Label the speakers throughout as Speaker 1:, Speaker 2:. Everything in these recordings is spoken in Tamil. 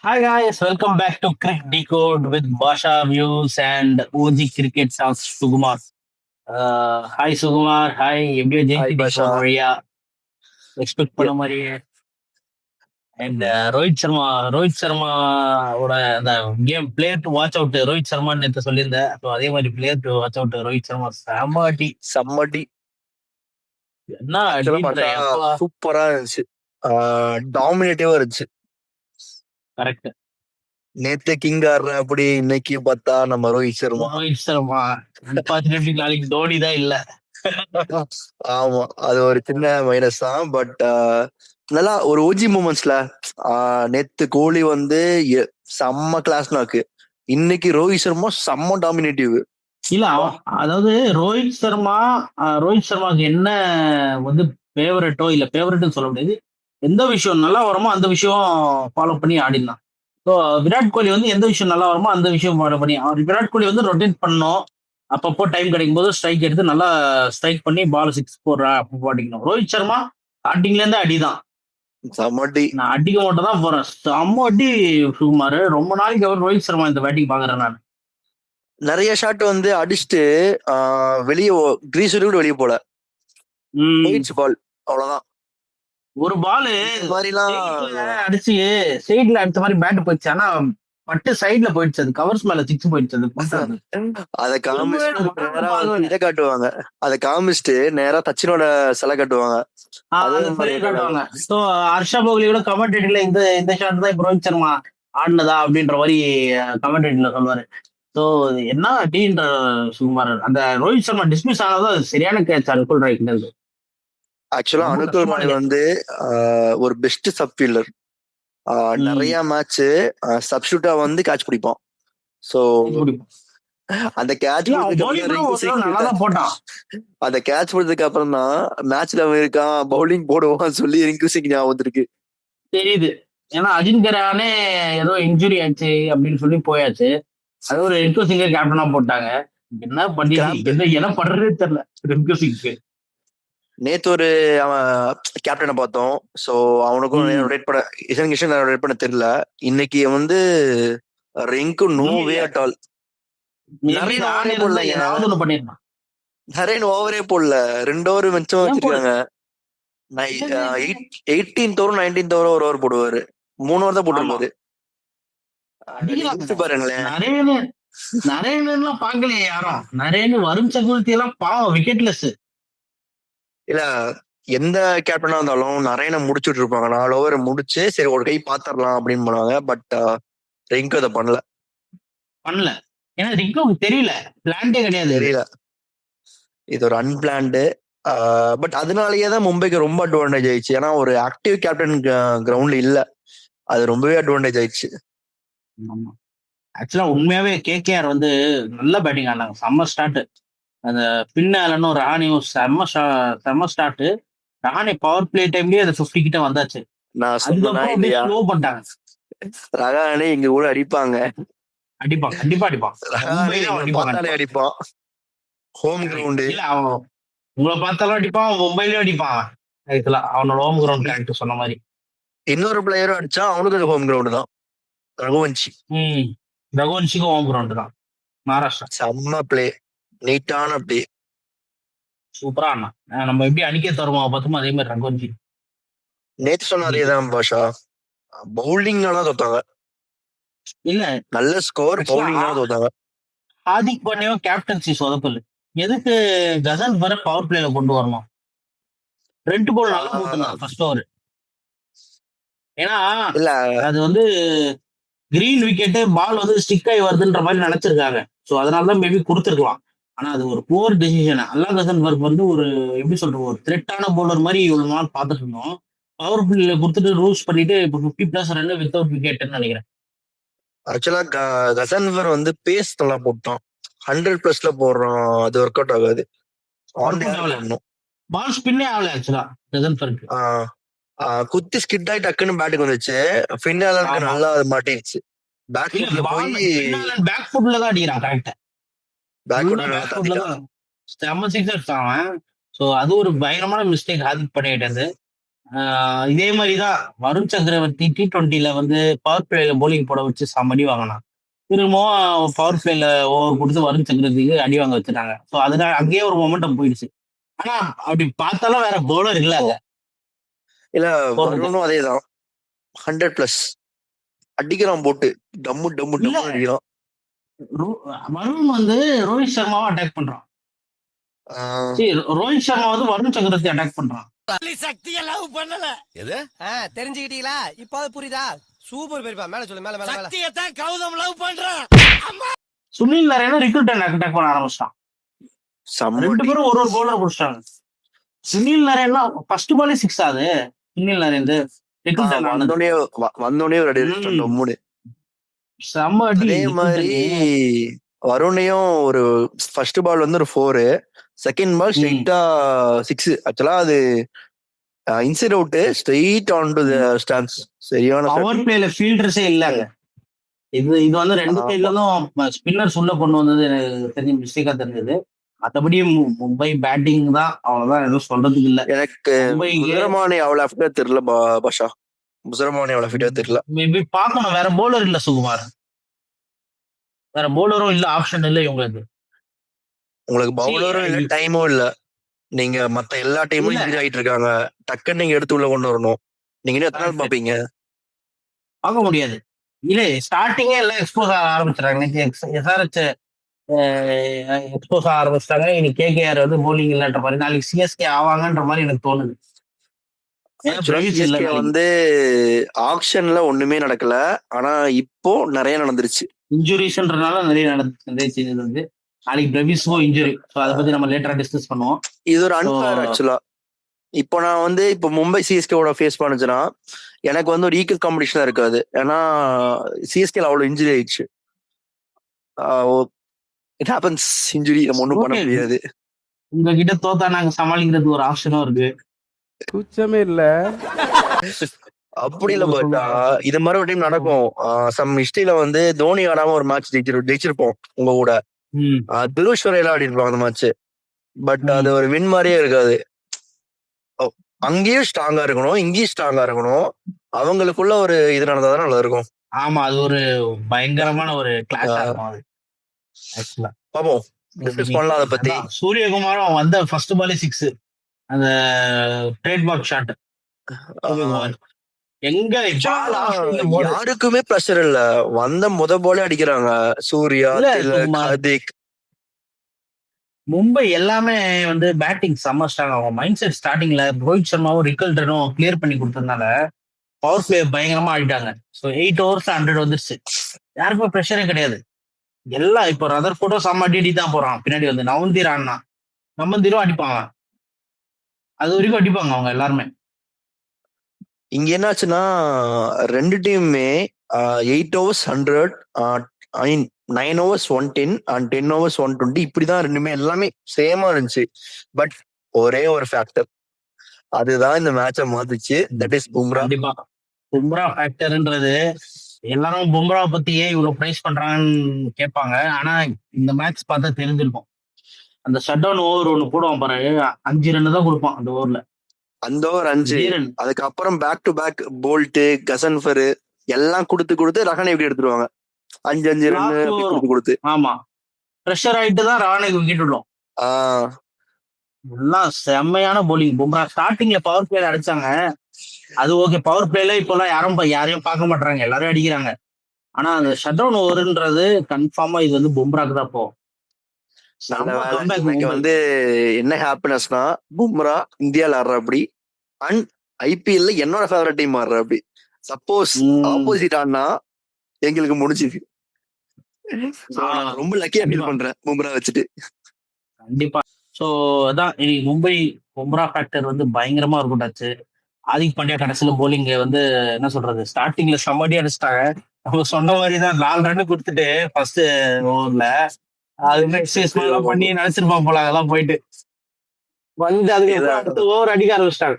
Speaker 1: Hi guys, welcome back to Cricket Decode with Basha Views and OG Cricket Sounds Sugumar. Hi Sugumar, hi எப்படியோ
Speaker 2: ஹாய்
Speaker 1: ஜெயிச்சிட்டீங்க
Speaker 2: பாஷா.
Speaker 1: ஒரு வழியா எக்ஸ்பெக்ட் பண்ண
Speaker 2: எ-
Speaker 1: மாதிரியே. அண்ட் ரோஹித் சர்மாவோட அந்த game player to watch out Rohit சர்மான்னு நேற்று சொல்லியிருந்தேன். ஸோ அதே மாதிரி player to watch out Rohit Sharma செம்ம அடி.
Speaker 2: செம்மடி.
Speaker 1: என்ன
Speaker 2: ஆக்சுவலா
Speaker 1: அடின்ற
Speaker 2: பார்த்தா
Speaker 1: எப்பா.
Speaker 2: சூப்பரா இருந்துச்சு. டாமினேட்டிவா இருந்துச்சு.
Speaker 1: கரெக்ட்.
Speaker 2: நேத்து கிங் ஆடுற அப்படி இன்னைக்கு பார்த்தா நம்ம ரோஹித் சர்மா.
Speaker 1: ரோஹித் சர்மா அன்பார்ச்சுனேட்லி நாளைக்கு தோனி தான் இல்ல.
Speaker 2: ஆமா, அது ஒரு சின்ன மைனஸ் தான். பட் நல்லா ஒரு ஓஜி மூமெண்ட்ஸ்ல நேத்து கோலி வந்து செம்ம கிளாஸ் நாக்கு. இன்னைக்கு ரோஹித் சர்மா செம்ம டாமினேட்டிவ்.
Speaker 1: இல்ல அதாவது ரோஹித் சர்மாக்கு என்ன வந்து ஃபேவரட்டோ இல்ல ஃபேவரட்னு சொல்ல முடியாது. எந்த விஷயம் நல்லா வருமோ அந்த விஷயம் ஃபாலோ பண்ணி ஆடிடலாம். ஸோ விராட் கோலி வந்து எந்த விஷயம் நல்லா வருமோ அந்த விஷயம் ஃபாலோ பண்ணி விராட் கோலி வந்து ரொட்டேட் பண்ணணும். அப்பப்போ டைம் கிடைக்கும் போது ஸ்ட்ரைக் எடுத்து நல்லா ஸ்ட்ரைக் பண்ணி பால் சிக்ஸ் போடுறா அப்போ அடிக்கணும். ரோஹித் சர்மா ஸ்டார்டிங்ல இருந்து அடிதான்.
Speaker 2: செம்மடி.
Speaker 1: நான் அடிக்க மட்டும் தான் போறேன். செம்ம அடி சுகுமார். ரொம்ப நாளைக்கு அவர் ரோஹித் சர்மா இந்த பேட்டிங் பாக்குறேன் நான்.
Speaker 2: நிறைய ஷாட் வந்து அடிச்சுட்டு வெளியே கிரீஸ் கூட வெளியே போல போயிடுச்சு பால். அவ்வளவுதான்.
Speaker 1: ஒரு பால்
Speaker 2: இந்த மாதிரிலாம்
Speaker 1: அடிச்சு சைட்ல அடிச்ச மாதிரி பேட் போயிடுச்சு. ஆனா பட்டு சைட்ல போயிடுச்சு. அது கவர்ஸ் மேல சிக்ஸ் போயிடுச்சு. அது
Speaker 2: அத காமிச்சிட்டு நேரா இதை காட்டுவாங்க. அத காமிச்சிட்டு நேரா சச்சினோட சிலை காட்டுவாங்க.
Speaker 1: காட்டுவாங்க. சோ ஹர்ஷா போக்லி கூட கமெண்டேட்டர்ல இந்த ஷாட் தான் இப்ப ரோஹித் சர்மா ஆடினதா அப்படின்ற மாதிரி கமெண்டேட்டர்ல சொல்லுவாரு. சோ என்ன அப்படின்ற சுகுமார் அந்த ரோஹித் சர்மா டிஸ்மிஸ் ஆனதும் அது சரியான கேட்ச் அனுகுல் ராய்க்கு.
Speaker 2: ஆக்சுவலா அனுகுல் ராய் வந்து ஒரு பெஸ்ட் சப் ஃபீல்டர். நிறைய மேட்ச் சப்ஸ்டியூட்டா வந்து கேட்ச் பிடிப்பான். சோ அந்த கேட்ச் அந்த கேட்ச் பிடிச்சதுக்கு அப்புறம் தான் மேட்ச்ல இருக்கான் பவுலிங் போடுவான் சொல்லி ரிங்கு சிங் ஞாபகம் இருக்கு.
Speaker 1: தெரியுது. ஏன்னா அஜின்கரானே ஏதோ இன்ஜுரி ஆச்சு அப்படின்னு சொல்லி போயாச்சு. அது ஒரு ரிங்கு சிங்கர் கேப்டனா போட்டாங்க. என்ன பண்ணி என்ன பண்றதே தெரியல ரிங்கு சிங்க்கு.
Speaker 2: நேத்து ஒரு அவன் கேப்டனை பார்த்தோம். சோ அவனுக்கும் ரொட்டேட் பண்ண இசன் கிஷன் ரொட்டேட் பண்ண தெரியல. இன்னைக்கு வந்து Rinku no way at all. நிறைய ஓவரே போடல. 2 ஓவர் மிச்சம் வச்சிருக்காங்க. 18th ஓவர் 19th ஓவர் ஒரு ஓவர் போடுவாரு. 3 ஓவர் தான் போட்டுருப்பாரு. பாருங்களேன்.
Speaker 1: நிறைய பேர்லாம் பாக்கலையே யாரும். நிறைய வரும் சகுல்தி எல்லாம் பாவம் விக்கெட்லெஸ்.
Speaker 2: இல்ல எந்த கேப்டனா இருந்தாலும் நிறைய முடிச்சுட்டு இருப்பாங்க. 4 ஓவர் முடிச்சு சரி ஒரு கை பாத்திரலாம் அப்படின்னு பண்ணுவாங்க. பட் ரிங்கு அதை பண்ணல.
Speaker 1: ஏன்னா ரிங்கு தெரியல, பிளான்டே கிடையாது. தெரியல,
Speaker 2: இது ஒரு அன்பிளான்டு. பட் அதனாலயே தான் மும்பைக்கு ரொம்ப அட்வான்டேஜ் ஆயிடுச்சு. ஏன்னா ஒரு ஆக்டிவ் கேப்டன் கிரவுண்ட்ல இல்ல. அது ரொம்பவே அட்வான்டேஜ் ஆயிடுச்சு.
Speaker 1: ஆக்சுவலா உண்மையாவே கேகேஆர் வந்து நல்ல பேட்டிங் ஆனாங்க. செம்ம ஸ்டார்ட். அந்த பின்னாலனும் ரஹானியும் செம்ம ஸ்டார்ட். ரஹானி பவர் பிளே டைம்லயே அந்த 50 கிட்ட வந்தாச்சு.
Speaker 2: நான் ஸ்லோ
Speaker 1: பண்ணிட்டாங்க.
Speaker 2: ரஹானே இங்க கூட அடிப்பாங்க.
Speaker 1: கண்டிப்பா அடிப்பான்.
Speaker 2: அடிப்பான் ஹோம் கிரவுண்டு.
Speaker 1: உங்களை பார்த்தாலும் அடிப்பான், மும்பைலயும் அடிப்பான். அவனோட ஹோம் கிரவுண்ட் கேரக்டர் சொன்ன மாதிரி.
Speaker 2: இன்னொரு பிளேயரும் அடிச்சா அவனுக்கு ஹோம் கிரவுண்ட் தான்.
Speaker 1: ரகுவன்ஷிக்கும் ஹோம் கிரவுண்ட் தான். மகாராஷ்டிரா
Speaker 2: செம்ம பிளே, நீட்டான பிளே,
Speaker 1: சூப்பரா ஆனா நம்ம எப்படி அணிக்க தருவோம் பார்த்தோமோ அதே மாதிரி ரகுவன்ஷி.
Speaker 2: நேத்து சொன்னாரேதான் பாஷா, பவுலிங்னால தோத்தாங்க.
Speaker 1: இல்ல
Speaker 2: நல்ல ஸ்கோர், பவுலிங்னால தோத்தாங்க.
Speaker 1: ஹார்திக் பாண்டியாவும் கேப்டன்சி சொதப்பல். எதுக்கு கசன் வர பவர் பிளேல கொண்டு வரணும்? 2 பால் நல்லா போட்டுருந்தான் ஃபர்ஸ்ட் ஓவர். ஏன்னா இல்ல அது வந்து கிரீன் விக்கெட் பால் வந்து ஸ்டிக் ஆகி வருதுன்ற மாதிரி நினைச்சிருக்காங்க. ஸோ அதனாலதான் மேபி கொடுத்துருக்கலாம். ஆனா அது ஒரு புவர் டெசிஷன். அல்லா கசன்பர்க் வந்து ஒரு எப்படி சொல்றது, ஒரு த்ரெட்டான பவுலர் மாதிரி இவ்வளவு நாள் பார்த்துட்டு இருந்தோம். பவர் பிளேல கொடுத்துட்டு ரூல்ஸ் பண்ணிட்டு இப்போ 50+ ரன் வித்தவுட் விக்கெட்னு நினைக்கிறேன்.
Speaker 2: ஆக்சுவலா கசன்வர் வந்து பேஸ் நல்லா போட்டான். 100+ போடுறோம், அது ஒர்க் அவுட் ஆகாது.
Speaker 1: பால் ஸ்பின்னே ஆகல ஆக்சுவலா கசன்பர்க்.
Speaker 2: குத்தி ஸ்கிட் ஆகி டக்குன்னு பேட்டுக்கு வந்துச்சு. ஃபின்னால நல்லா மாட்டிடுச்சு. பேக் ஃபுட்ல
Speaker 1: தான் அடிக்கிறான் கரெக்டா. செம்ம சிக்ஸர் அவன். சோ அது ஒரு பயங்கரமான மிஸ்டேக் ஹார்திக் பண்ணிட்டு. இதே மாதிரிதான் வருண் சக்கரவர்த்தி T20ல வந்து பவர் பிளேல போலிங் போட வச்சு அடி வாங்கினான். திரும்பவும் பவர் பிளேல ஓவர் கொடுத்து வருண் சக்கரவர்த்திக்கு அடி வாங்க வச்சுட்டாங்க. ஸோ அதனால அங்கேயே ஒரு மொமெண்டம் போயிடுச்சு. ஆனா அப்படி பார்த்தாலும் வேற பவுலர் இல்ல அங்க.
Speaker 2: இல்ல வருணும் அதேதான் 100+ அடிக்கிறான் போட்டு டம்மு டம்மு டம்மு அடிக்கிறான்.
Speaker 1: வருண் வந்து ரோஹித் சர்மாவை அட்டாக் பண்றான். ரோஹித் சர்மா வந்து வருண் சக்கரவர்த்தி அட்டாக் பண்றான்.
Speaker 3: சக்திய லவ் பண்ணல எது தெரிஞ்சுக்கிட்டீங்களா? இப்போ புரியுதா? சூப்பர் பெரியப்பா. மேல சொல்லு, மேல மேல மேல. சக்தியத்தான் கௌதம் லவ் பண்றான்.
Speaker 1: சுனில் நரேனா ரிக்ரூட் அட்டாக் பண்ண ஆரம்பிச்சிட்டான். ரெண்டு பேரும் ஒரு பவுலர் புடிச்சிட்டாங்க. சுனில் நரேனா ஃபர்ஸ்ட் பாலே 6 ஆகுது. சுனில் நரேந்து
Speaker 2: வந்தோடனே ஒரு அடி மூணு
Speaker 1: செம்ம அடி.
Speaker 2: அதே மாதிரி வருணையும் ஒரு ஃபர்ஸ்ட் பால் வந்து ஒரு 4, செகண்ட் பால் ஸ்ட்ரைட்டா 6. ஆக்சுவலா அது inside out straight on to the stands. சரியான
Speaker 1: பவர் பிளேல ஃபீல்டர்ஸே இல்லங்க. இது வந்து ரெண்டு சைடுலயும் ஸ்பின்னர்ஸ் உள்ள கொண்டு வந்தது எனக்கு தெரிஞ்ச மிஸ்டேக்கா தெரிஞ்சது. மற்றபடி மும்பை பேட்டிங் தான், அவ்வளவுதான், எதுவும் சொல்றதுக்கு இல்ல.
Speaker 2: எனக்கு முசரமானி அவ்வளவு ஃபிட்டா தெரியல பாஷா. முசரமானி அவ்வளவு ஃபிட்டா தெரியல.
Speaker 1: மேபி பார்க்கணும். வேற பவுலர் இல்ல சுகுமார், வேற பவுலரும் இல்ல, ஆப்ஷன் இல்ல இவங்களுக்கு.
Speaker 2: உங்களுக்கு பவுலரும் இல்ல, டைமும் இல்ல. நீங்க மத்த எல்லா டைமும் இன்ஜுரி ஆயிட்டு இருக்காங்க. டக்குன்னு நீங்க எடுத்து உள்ள கொண்டு வரணும். நீங்க இன்னும் எத்தனை நாள் பாப்பீங்க?
Speaker 1: பார்க்க முடியாது. இல்ல ஸ்டார்டிங்கே எல்லாம் எக்ஸ்போஸ் ஆக ஆரம்பிச்சிடறாங்க. SRH எக்ஸ்போஸ் ஆக ஆரம்பிச்சிட்டாங்க. இன்னைக்கு KKR வந்து போலிங் இல்லன்ற மாதிரி, நாளைக்கு CSK ஆவாங்கன்ற மாதிரி எனக்கு தோணுது.
Speaker 2: வந்து ஆக்ஷன்ல ஒண்ணுமே நடக்கல, ஆனா இப்போ நிறைய நடந்துருச்சு.
Speaker 1: இன்ஜுரிஸ்ன்றனால நிறைய நடந்துச்சு. வந்து நாளைக்கு பிரவிஸும் இன்ஜுரி. ஸோ அதை பத்தி நம்ம லேட்டரா டிஸ்கஸ் பண்ணுவோம்.
Speaker 2: இது ஒரு அன்ஃபேர் ஆக்சுவலா. இப்போ நான் வந்து இப்போ மும்பை CSKவோட ஃபேஸ் பண்ணுச்சுன்னா எனக்கு வந்து ஒரு ஈக்குவல் காம்படிஷனா இருக்காது. ஏன்னா CSKல அவ்வளவு இன்ஜுரி ஆயிடுச்சு. இட் ஹேப்பன்ஸ், இன்ஜுரி நம்ம ஒண்ணும் பண்ண முடியாது.
Speaker 1: உங்ககிட்ட தோத்தா நாங்க சமாளிக்கிறது ஒரு ஆப்ஷனும் இருக்கு.
Speaker 4: குச்சமே இல்ல
Speaker 2: அப்படி இல்ல. பட் இது மாதிரி ஒரு டைம் நடக்கும். சம் ஹிஸ்டரியில வந்து தோனி ஆடாம ஒரு மேட்ச் ஜெயிச்சிருப்போம் உங்க கூட. திருஷ்வரையில ஆடி இருப்பாங்க அந்த மேட்ச். பட் அது ஒரு வின் மாதிரியே இருக்காது. அங்கேயும் ஸ்ட்ராங்கா இருக்கணும், இங்கேயும் ஸ்ட்ராங்கா இருக்கணும். அவங்களுக்குள்ள ஒரு இது நடந்தாதான் நல்லா இருக்கும்.
Speaker 1: ஆமா, அது ஒரு பயங்கரமான ஒரு கிளாஸ் இருக்கும். அது ஆக்சுவலா
Speaker 2: பாப்போம், டிஸ்கஸ் பண்ணலாம் அதை பத்தி.
Speaker 1: சூரியகுமாரும் வந்த ஃபர்ஸ்ட் பாலே 6, அந்த ட்ரேட்மார்க் ஷாட். எங்க
Speaker 2: யாருக்குமே பிரஷர் இல்ல, வந்த முத போல அடிக்கிறாங்க. சூர்யா, ஹார்திக்.
Speaker 1: மும்பை எல்லாமே வந்து பேட்டிங் செம்ம ஸ்ட்ராங். அவங்க மைண்ட் செட் ஸ்டார்டிங்ல ரோஹித் சர்மாவும் ரிக்கல்டனும் கிளியர் பண்ணி கொடுத்ததுனால பவர் பிளே பயங்கரமா ஆடிட்டாங்க. ஸோ 8 overs 100 வந்துருச்சு. யாருக்குமே ப்ரெஷரே கிடையாது. எல்லாம் இப்போ ரதர் போட்டோ செம்ம அடி தான் போறான். பின்னாடி வந்து நவந்தீர் ஆடினா நம்மந்தீரும் அடிப்பாங்க. அது வரைக்கும் அடிப்பாங்க அவங்க எல்லாருமே.
Speaker 2: இங்க என்னாச்சுன்னா ரெண்டு டீமுமே 8 overs 100, 9 overs 110 and 10 overs 120 இப்படிதான் ரெண்டுமே எல்லாமே சேமா இருந்துச்சு. பட் ஒரே ஒரு ஃபேக்டர், அதுதான் இந்த மேட்சை மாத்துச்சு. That is Bumrah.
Speaker 1: கண்டிப்பா பும்ரா ஃபேக்டர்ன்றது எல்லாரும் பும்ரா பத்தியே இவ்வளவு பிரைஸ் பண்றாங்கன்னு கேட்பாங்க. ஆனா இந்த மேட்ச் பார்த்தா தெரிஞ்சிருக்கும். அந்த ஷட் டவுன் ஓவர் ஒண்ணு போடுவான் பாரு, 5 ரன் தான் கொடுப்பான் அந்த ஓவர்ல.
Speaker 2: அந்த ஓவர் 5. அதுக்கப்புறம் back to back bowled, Ghazanfar எல்லாம் கொடுத்து ரஹானே விக்கெட் எடுத்துருவாங்க. 5 ரன் கொடுத்து.
Speaker 1: ஆமா, ப்ரெஷர் ஆயிட்டு தான் ரஹானேக்கு விக்கெட் விடும். எல்லாம் செம்மையான போலிங். பும்ரா ஸ்டார்டிங்ல பவர் பிளேல அடிச்சாங்க. அது ஓகே, பவர் பிளேல இப்பெல்லாம் யாரையும் பார்க்க மாட்டாங்க, எல்லாரும் அடிக்கிறாங்க. ஆனா அந்த ஷட் டவுன் ஓவர்ன்றது கன்ஃபார்மா இது வந்து பும்ராக்கு தான் போகும்.
Speaker 2: வந்து என்ன ஹாப்பினஸ்னா, பும்ரா இந்தியால ஆடுற அப்படி அண்ட் IPL என்னோட ஃபேவரட் டீம் ஆடுற அப்படி. சப்போஸ் ஆப்போசிட் ஆனா எங்களுக்கு முடிஞ்சுது. ரொம்ப லக்கியா ஃபீல் பண்றேன் பும்ரா வச்சுட்டு.
Speaker 1: கண்டிப்பா. சோ அதான் மும்பை பும்ரா ஃபேக்டர் வந்து பயங்கரமா இருக்கட்டாச்சு. ஹார்திக் பாண்டியா கடைசியில போலிங் வந்து என்ன சொல்றது, ஸ்டார்டிங்ல செம்மடி அடிச்சிட்டாங்க. அவங்க சொன்ன மாதிரிதான் 4 ரன் கொடுத்துட்டு ஃபர்ஸ்ட் ஓவர்ல அது பண்ணி நினைச்சிருப்பான் போல. அதெல்லாம் போயிட்டு வந்து அதுக்கு அடுத்த ஓவர் அடிக்க ஆரம்பிச்சிட்டாங்க.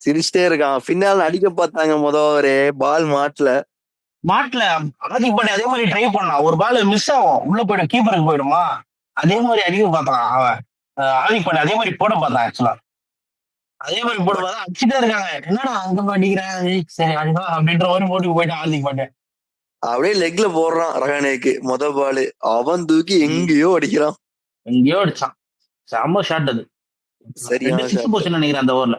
Speaker 2: சிரிச்சிட்டே இருக்கான். பின்னால் அடிக்க பார்த்தாங்க முத ஓவரே, பால் மாட்டல.
Speaker 1: ஹார்திக் பாண்டியா அதே மாதிரி ட்ரை பண்ணான். ஒரு பால் மிஸ் ஆகும், உள்ள போயிடும், கீப்பருக்கு போயிடுமா. அதே மாதிரி அடிக்க பார்த்தான் அவன். ஹார்திக் பாண்டியா அதே மாதிரி போட பார்த்தான் ஆக்சுவலா. அதே மாதிரி போடும்போது அடிச்சுட்டே இருக்காங்க. என்னடா அங்க அடிக்கிறேன், சரி அடிப்பா அப்படின்ற மாதிரி போட்டு போயிட்டு ஆதிக்க மாட்டேன்.
Speaker 2: அப்படியே லெக்ல போடுறான் ரஹானேக்கு பாலு, அவன் தூக்கி எங்கேயோ அடிக்கிறான்.
Speaker 1: எங்கேயோ அடிச்சான். செம்ம ஷாட் அது.
Speaker 2: சரியான
Speaker 1: 2 6 போச்சுன்னு நினைக்கிறேன் அந்த ஓவர்ல.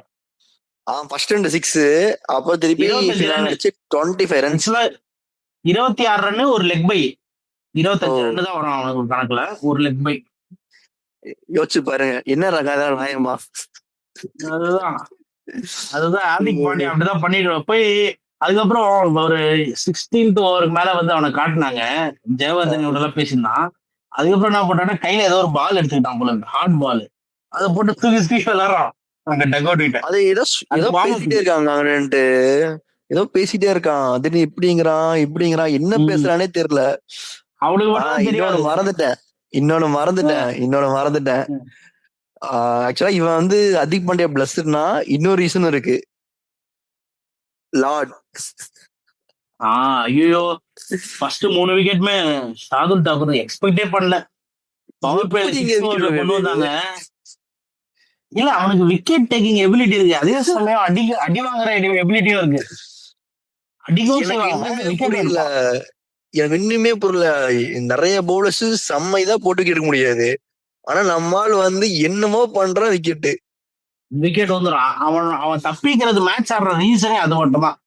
Speaker 2: ஃபர்ஸ்ட் 2 6, அப்போ திருப்பி
Speaker 1: 25 run.
Speaker 2: 25 ரன்ஸ்.
Speaker 1: 26 ரன்னு ஒரு லெக் பை. 25 ரன் தான் வரும் அவனுக்கு கணக்குல, ஒரு லெக் பை.
Speaker 2: யோசிச்சு பாருங்க என்ன ரகம் நியாயமா.
Speaker 1: அதுதான் ஹார்திக் பாண்டியா அப்படிதான் பண்ணிடுவோம். போய் அதுக்கப்புறம் ஒரு 16th ஓவருக்கு மேல வந்து அவனை காட்டினாங்க, ஜெயவர்தன் எல்லாம் பேசியிருந்தான். அதுக்கப்புறம் என்ன பண்றான்னா கையில ஏதோ ஒரு பால் எடுத்துக்கிட்டான் போல, ஹார்ட் பால். அதை போட்டு தூக்கி விளாடுறான் அங்க டக்அவுட் கிட்ட.
Speaker 2: அது ஏதோ பேசிட்டே இருக்காங்க, ஏதோ பேசிட்டே இருக்கான். அது இப்படிங்கிறான் என்ன பேசுறானே தெரியல அவனுக்கு. இன்னொன்னு மறந்துட்டேன். ஆக்சுவலா இவன் வந்து ஹார்திக் பாண்டியா பிளஸ்னா இன்னொரு ரீசன் இருக்கு. லார்ட்
Speaker 1: ஐயோ ஃபர்ஸ்ட் 3 விக்கெட்டுமே ஷார்துல் தாக்கூர் எக்ஸ்பெக்டே பண்ணல. பவர் பிளே கொண்டு வந்தாங்க. இல்ல அவனுக்கு விக்கெட் டேக்கிங் எபிலிட்டி இருக்கு, அதே சமயம் அடி வாங்குற எபிலிட்டியும் இருக்கு.
Speaker 2: எனக்கு இன்னுமே புரியல. நிறைய பவுலர்ஸ் செம்ம இதா போட்டு எடுக்க முடியாது, ஆனா நம்மால் வந்து என்னமோ பண்றான் விக்கெட்
Speaker 1: வந்துடும். அவன் தப்பிக்கிறது மேட்ச் ஆடுற ரீசனே அது மட்டும் தான்.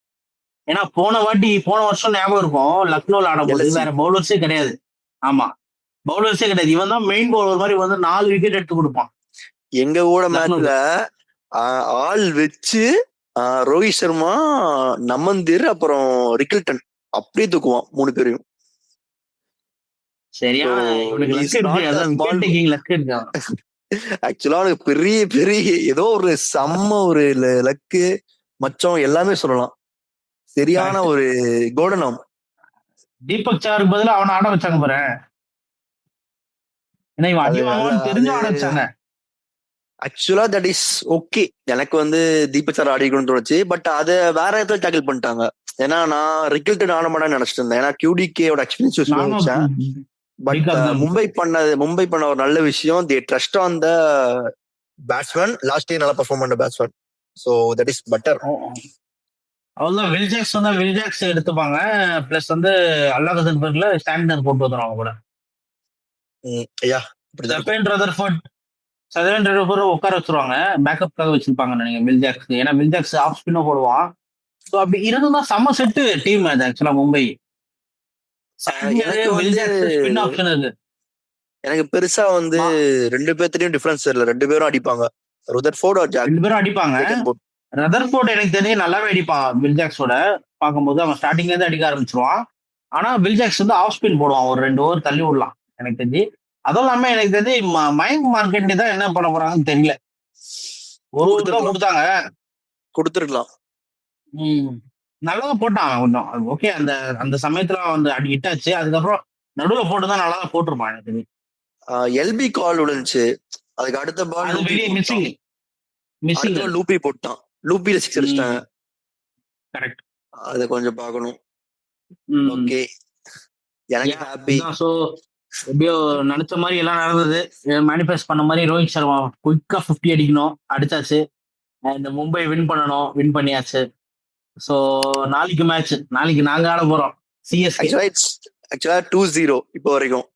Speaker 1: ஏன்னா போன வருஷம் ஞாபகம் இருக்கும், லக்னோல ஆடும்போது வேற பவுலர்ஸே கிடையாது. ஆமா, பவுலர்ஸே கிடையாது. இவன் தான் மெயின் பவுலர் மாதிரி வந்து 4 விக்கெட் எடுத்து கொடுப்பான்.
Speaker 2: எங்க கூட மேட்ச்ல ஆள் வச்சு ரோஹித் சர்மா, நமந்தீர், அப்புறம் ரிக்கில்டன் அப்படியே தூக்குவான் 3 பேரையும்.
Speaker 1: சரியா
Speaker 2: ஆக்சுவலா அவனுக்கு பெரிய பெரிய ஏதோ ஒரு செம்ம ஒரு லக்கு மச்சம் எல்லாமே சொல்லலாம். சரியான ஒரு கோடனம்.
Speaker 1: தீபக் சாருக்கு பதிலா அவனை ஆட வச்சாங்க பாரு. தெரிஞ்சு ஆட வச்சாங்க.
Speaker 2: ஆக்சுவலா தட் இஸ் ஓகே. எனக்கு வந்து தீபக் சார் ஆடிக்கணும்னு தோணுச்சு, பட் அதை வேற இடத்துல டேக்கிள் பண்ணிட்டாங்க. ஏன்னா நான் ரிக்கில்டன் ஆட மாட்டேன்னு நினைச்சிட்டு இருந்தேன், ஏன்னா QDK-யோட எக்ஸ்பீரியன்ஸ் யூஸ் பண்ணிச்சேன். பட் மும்பை பண்ண ஒரு நல்ல விஷயம், தே trust on the batsman. Last year நல்லா பெர்ஃபார்ம் பண்ண batsman, so that is better.
Speaker 1: அவ்வளவுதான். வில்ஜாக்ஸ் எடுத்துப்பாங்க. பிளஸ் வந்து அல்லாஹ்பர்க்ல ஸ்டாண்டர்ட் போட்டு வந்துடும் அவங்க கூட. சதரன் உட்கார வச்சிருவாங்க, பேக்கப்காக வச்சிருப்பாங்க நினைக்கிறேன் வில்ஜாக்ஸ். ஏன்னா வில்ஜாக்ஸ் ஆஃப் ஸ்பின்னும் போடுவான். ஸோ அப்படி இருந்தும் தான் செம்ம செட்டு டீம் அது ஆக்சுவலா மும்பை.
Speaker 2: எனக்கு பெருசா வந்து 2 பேர்த்திலயும் டிஃபரன்ஸ் தெரியல, 2 பேரும் அடிப்பாங்க. ரதர்ஃபோர்ட் ஆர் ஜாக்
Speaker 1: 2 பேரும் அடிப்பாங்க. ரதர்ஃபோர்ட் எனக்கு தெரிஞ்சு நல்லாவே அடிப்பான் வில்ஜாக்ஸோட. பார்க்கும்போது அவன் ஸ்டார்டிங்ல இருந்து அடிக்க ஆரம்பிச்சிருவான். ஆனா வில்ஜாக்ஸ் வந்து ஆஃப் ஸ்பின் போடுவான், ஒரு 2 ஓவர் தள்ளி விடலாம் எனக்கு தெரிஞ்சு. அதுவும் இல்லாம எனக்கு தெரிஞ்சு மயங்க் மார்க்கெட் தான் என்ன பண்ண போறாங்கன்னு தெரியல. ஒரு
Speaker 2: கொடுத்துருக்கலாம்.
Speaker 1: நல்லா போட்டான் கொஞ்சம் ஓகே. அந்த சமயத்துல வந்து அடி இட்டாச்சு. அதுக்கப்புறம் நடுவுல போட்டுதான் நல்லா தான் போட்டிருப்பான் எனக்கு தெரிஞ்சு.
Speaker 2: எல்பி கால் விழுந்துச்சு, அதுக்கு அடுத்த பால் மிஸ்ஸிங் லூப்பி போட்டான். லூப்பில 6 அடிச்சிட்டாங்க. கரெக்ட், அத கொஞ்சம் பார்க்கணும். ஓகே, எனக்கு ஹாப்பி.
Speaker 1: சோ எப்படியோ நினைச்ச மாதிரி எல்லாம் நடந்தது. மேனிஃபெஸ்ட் பண்ண மாதிரி ரோஹித் சர்மா குயிக்கா 50 அடிக்கணும், அடிச்சாச்சு. இந்த மும்பை வின் பண்ணணும், வின் பண்ணியாச்சு. சோ நாளைக்கு மேட்ச், நாளைக்கு நாங்க ஆட போறோம் சிஎஸ்கே.
Speaker 2: ஆக்சுவலா 2-0 இப்போ வரைக்கும்.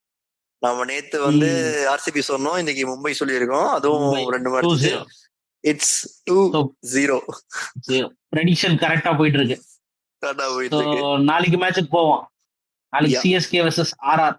Speaker 2: நம்ம நேத்து வந்து RCB சொன்னோம், இன்னைக்கு மும்பை சொல்லியிருக்கோம். அதுவும் 2 மேட்ச். இட்ஸ் 2-0.
Speaker 1: ப்ரெடிக்ஷன் கரெக்டா போயிட்டு இருக்கு. நாளைக்கு மேட்சுக்கு போவோம். நாளைக்கு சிஎஸ்கே வெர்சஸ் RR.